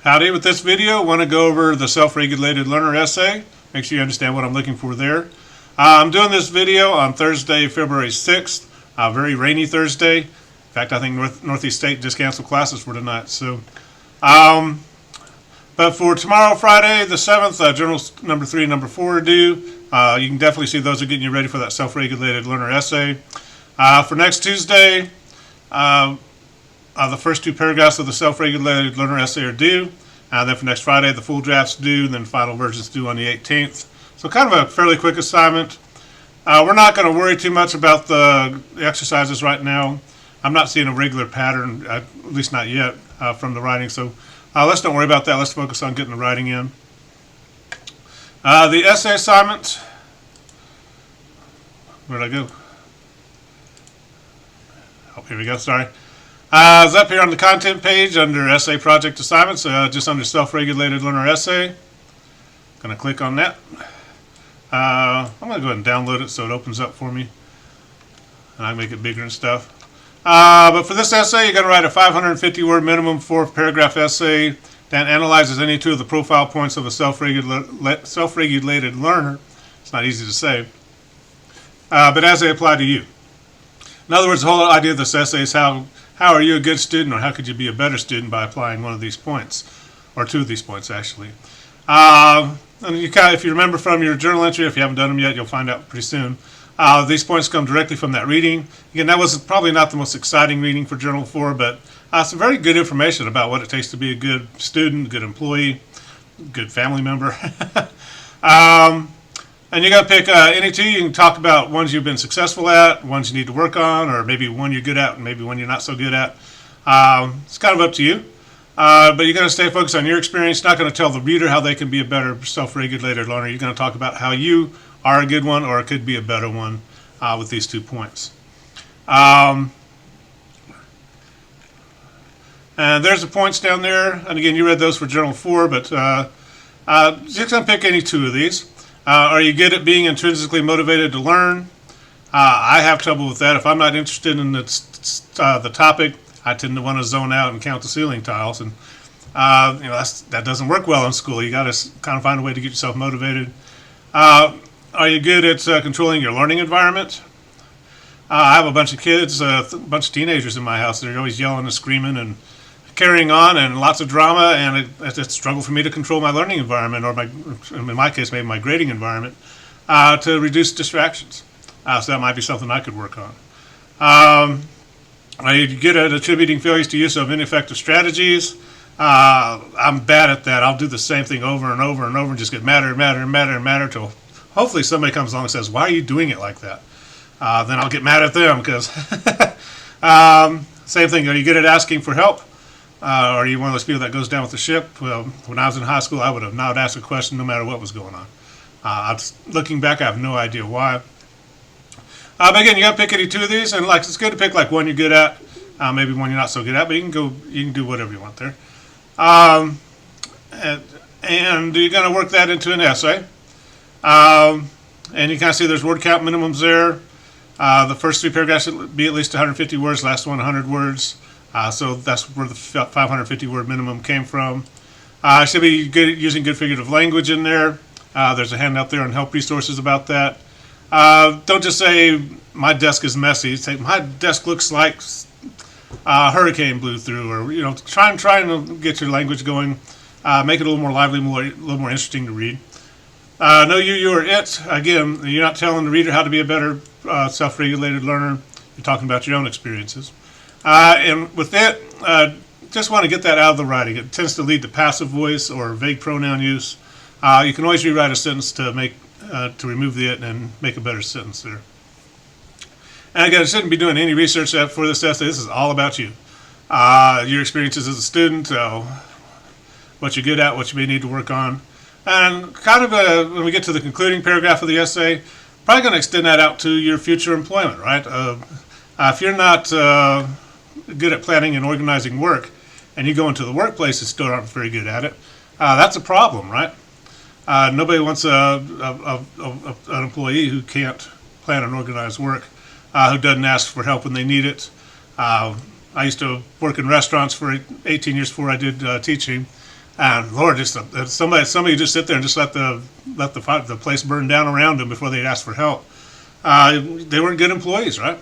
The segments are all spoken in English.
Howdy, with this video I want to go over the self-regulated learner essay. Make sure you understand what I'm looking for there. I'm doing this video on Thursday, February 6th, a very rainy Thursday. In fact, I think Northeast State just canceled classes for tonight. But for tomorrow, Friday the 7th, journals number 3 and number 4 are due. You can definitely see those are getting you ready for that self-regulated learner essay. For next Tuesday, the first two paragraphs of the self-regulated learner essay are due. Then for next Friday, the full draft's due, and then final version's due on the 18th. So kind of a fairly quick assignment. We're not going to worry too much about the exercises right now. I'm not seeing a regular pattern, at least not yet, from the writing. So let's don't worry about that. Let's focus on getting the writing in. The essay assignment. Where'd I go? Oh, here we go. Sorry. It's up here on the content page under essay project assignments, just under self-regulated learner essay. Going to click on that. I'm going to go ahead and download it so it opens up for me, and I can make it bigger and stuff. But for this essay, you're going to write a 550-word minimum 4-paragraph essay that analyzes any two of the profile points of a self-regulated learner. It's not easy to say, but as they apply to you. In other words, the whole idea of this essay is how are you a good student, or how could you be a better student by applying one of these points, or two of these points actually. And if you remember from your journal entry, if you haven't done them yet, you'll find out pretty soon. These points come directly from that reading. Again, that was probably not the most exciting reading for Journal 4, but some very good information about what it takes to be a good student, good employee, good family member. And you got to pick any two. You can talk about ones you've been successful at, ones you need to work on, or maybe one you're good at and maybe one you're not so good at. It's kind of up to you. But you're going to stay focused on your experience. You're not going to tell the reader how they can be a better self-regulated learner. You're going to talk about how you are a good one or could be a better one with these 2 points. And there's the points down there. And again, you read those for Journal 4, but just going to pick any 2 of these. Are you good at being intrinsically motivated to learn? I have trouble with that. If I'm not interested in the topic, I tend to want to zone out and count the ceiling tiles, and that doesn't work well in school. You got to kind of find a way to get yourself motivated. Are you good at controlling your learning environment? I have a bunch of kids, a bunch of teenagers in my house. They're always yelling and screaming and carrying on, and lots of drama, and it's a struggle for me to control my learning environment, or in my case, maybe my grading environment, to reduce distractions. So that might be something I could work on. Are you good at attributing failures to use of ineffective strategies? I'm bad at that. I'll do the same thing over and over and over and just get madder and madder and madder and madder till hopefully somebody comes along and says, "Why are you doing it like that?" Then I'll get mad at them because same thing. Are you good at asking for help? Are you one of those people that goes down with the ship? Well, when I was in high school, I would have not asked a question no matter what was going on. Looking back, I have no idea why. But again, you got to pick any 2 of these, and it's good to pick one you're good at, maybe one you're not so good at, but you can do whatever you want there. And you're going to work that into an essay. And you kind of see there's word count minimums there. The first 3 paragraphs should be at least 150 words, last one 100 words. So that's where the 550 word minimum came from. Should be using good figurative language in there. There's a handout there on help resources about that. Don't just say my desk is messy. Say my desk looks like a hurricane blew through, or try and get your language going. Make it a little more lively, a little more interesting to read. Know you or it. Again, you're not telling the reader how to be a better self-regulated learner. You're talking about your own experiences. And with it, just want to get that out of the writing. It tends to lead to passive voice or vague pronoun use. You can always rewrite a sentence to remove the it and make a better sentence there. And again, I shouldn't be doing any research for this essay. This is all about you. Your experiences as a student, what you're good at, what you may need to work on. And kind of when we get to the concluding paragraph of the essay, probably going to extend that out to your future employment, right? If you're not good at planning and organizing work, and you go into the workplace and still aren't very good at it, that's a problem, right? Nobody wants an employee who can't plan and organize work, who doesn't ask for help when they need it. I used to work in restaurants for 18 years before I did teaching. And Lord, just somebody just sit there and just let the place burn down around them before they ask for help. They weren't good employees, right?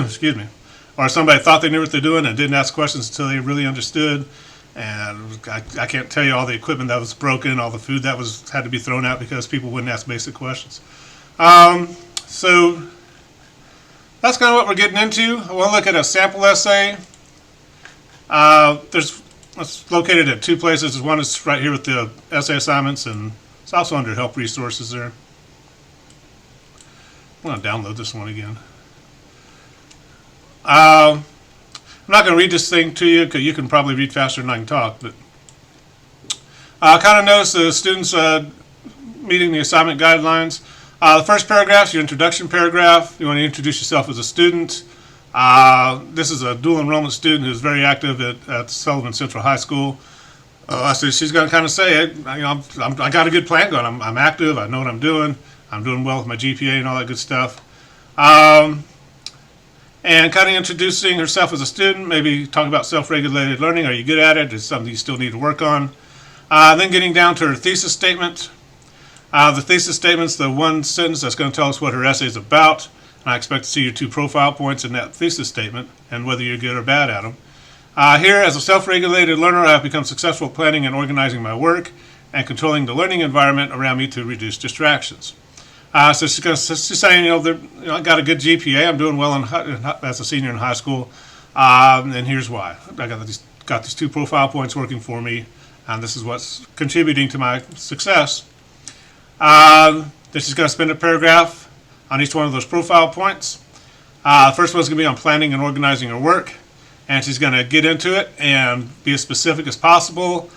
Excuse me. Or somebody thought they knew what they're doing and didn't ask questions until they really understood. And I can't tell you all the equipment that was broken, all the food that had to be thrown out because people wouldn't ask basic questions. So that's kind of what we're getting into. I want to look at a sample essay. It's located at two places. One is right here with the essay assignments, and it's also under help resources there. I'm going to download this one again. I'm not going to read this thing to you because you can probably read faster than I can talk, but kind of notice the students meeting the assignment guidelines. The first paragraph is your introduction paragraph. You want to introduce yourself as a student. This is a dual enrollment student who's very active at Sullivan Central High School. So she's going to kind of say, I got a good plan going. I'm active. I know what I'm doing. I'm doing well with my GPA and all that good stuff. And kind of introducing herself as a student, maybe talking about self-regulated learning. Are you good at it? Is it something you still need to work on? Then getting down to her thesis statement. The thesis statement's the one sentence that's going to tell us what her essay is about. And I expect to see your 2 profile points in that thesis statement and whether you're good or bad at them. Here, as a self-regulated learner, I have become successful at planning and organizing my work and controlling the learning environment around me to reduce distractions. So she's saying, I got a good GPA. I'm doing well as a senior in high school, and here's why. I got these 2 profile points working for me, and this is what's contributing to my success. Then she's going to spend a paragraph on each one of those profile points. The first one's going to be on planning and organizing her work, and she's going to get into it and be as specific as possible.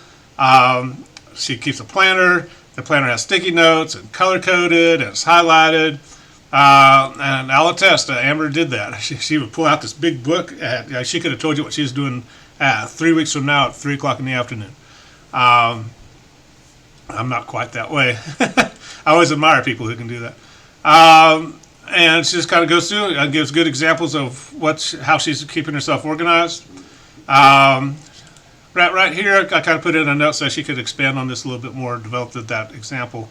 She keeps a planner. The planner has sticky notes and color-coded and it's highlighted. And I'll attest, Amber did that. She would pull out this big book. She could have told you what she was doing 3 weeks from now at 3 o'clock in the afternoon. I'm not quite that way. I always admire people who can do that. And she just kind of goes through and gives good examples of how she's keeping herself organized. Right here, I kind of put in a note so she could expand on this a little bit more, develop that example.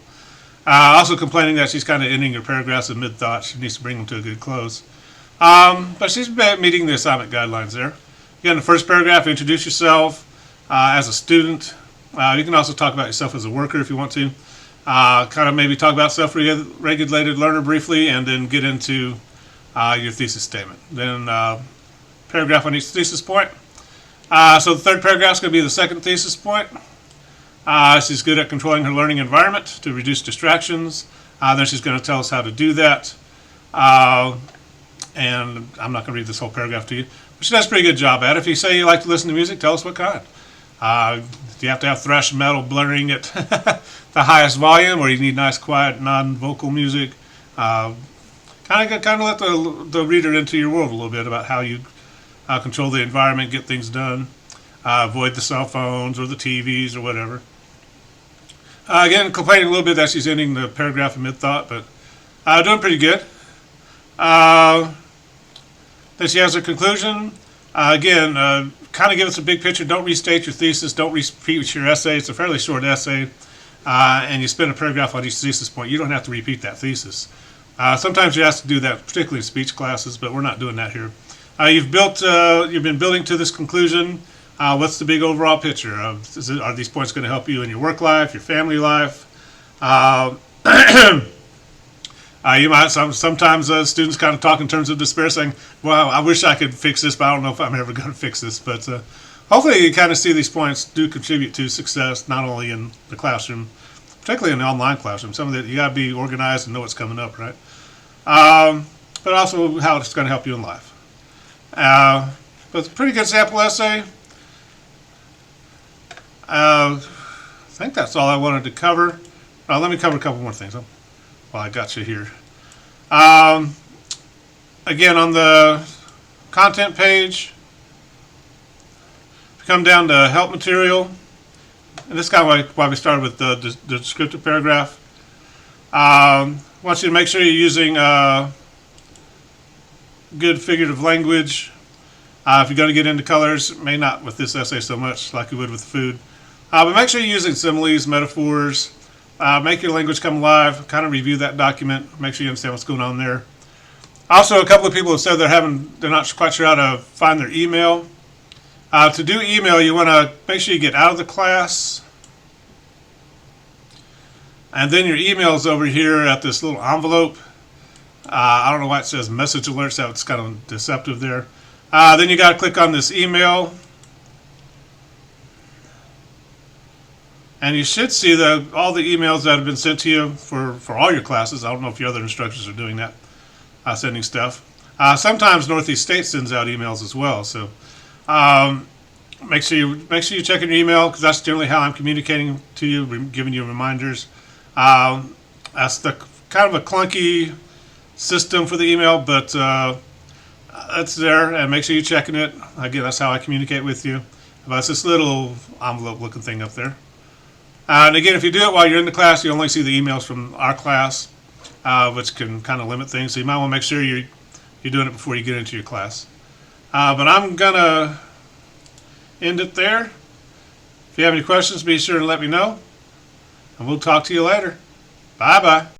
Also complaining that she's kind of ending her paragraphs in mid-thought. She needs to bring them to a good close. But she's meeting the assignment guidelines there. Again, the first paragraph, introduce yourself as a student. You can also talk about yourself as a worker if you want to. Kind of maybe talk about self-regulated learner briefly, and then get into your thesis statement. Then paragraph on each thesis point. So the third paragraph is going to be the second thesis point. She's good at controlling her learning environment to reduce distractions. Then she's going to tell us how to do that. And I'm not going to read this whole paragraph to you, but she does a pretty good job at it. If you say you like to listen to music, tell us what kind. Do you have to have thrash metal blaring at the highest volume, or you need nice, quiet, non-vocal music? Kind of let the reader into your world a little bit about how you control the environment, get things done, avoid the cell phones or the TVs or whatever. Again, complaining a little bit that she's ending the paragraph in mid-thought, but doing pretty good. Then she has her conclusion. Again, kind of give us a big picture. Don't restate your thesis. Don't repeat your essay. It's a fairly short essay, and you spend a paragraph on each thesis point. You don't have to repeat that thesis. Sometimes you have to do that, particularly in speech classes, but we're not doing that here. You've been building to this conclusion. What's the big overall picture? Are these points going to help you in your work life, your family life? You might sometimes students kind of talk in terms of despair, saying, "Well, I wish I could fix this, but I don't know if I'm ever going to fix this." But hopefully, you kind of see these points do contribute to success, not only in the classroom, particularly in the online classroom. Some of it you got to be organized and know what's coming up, right? But also how it's going to help you in life. But it's a pretty good sample essay. I think that's all I wanted to cover. Let me cover a couple more things while I got you here. Again, on the content page, if you come down to help material, and this is kind of why we started with the descriptive paragraph. I want you to make sure you're using good figurative language. If you're going to get into colors, may not with this essay so much like you would with food. But make sure you're using similes, metaphors, make your language come alive, kind of review that document, make sure you understand what's going on there. Also, a couple of people have said they're not quite sure how to find their email. To do email, you want to make sure you get out of the class. And then your email is over here at this little envelope. I don't know why it says message alerts, that's kind of deceptive there. Then you got to click on this email. And you should see all the emails that have been sent to you for all your classes. I don't know if your other instructors are doing that, sending stuff. Sometimes Northeast State sends out emails as well. So make sure you check in your email, because that's generally how I'm communicating to you, giving you reminders. That's the kind of a clunky system for the email, but it's there, and make sure you're checking it. Again, that's how I communicate with you. But it's this little envelope-looking thing up there. And again, if you do it while you're in the class, you only see the emails from our class, which can kind of limit things. So you might want to make sure you're doing it before you get into your class. But I'm gonna end it there. If you have any questions, be sure to let me know, and we'll talk to you later. Bye-bye.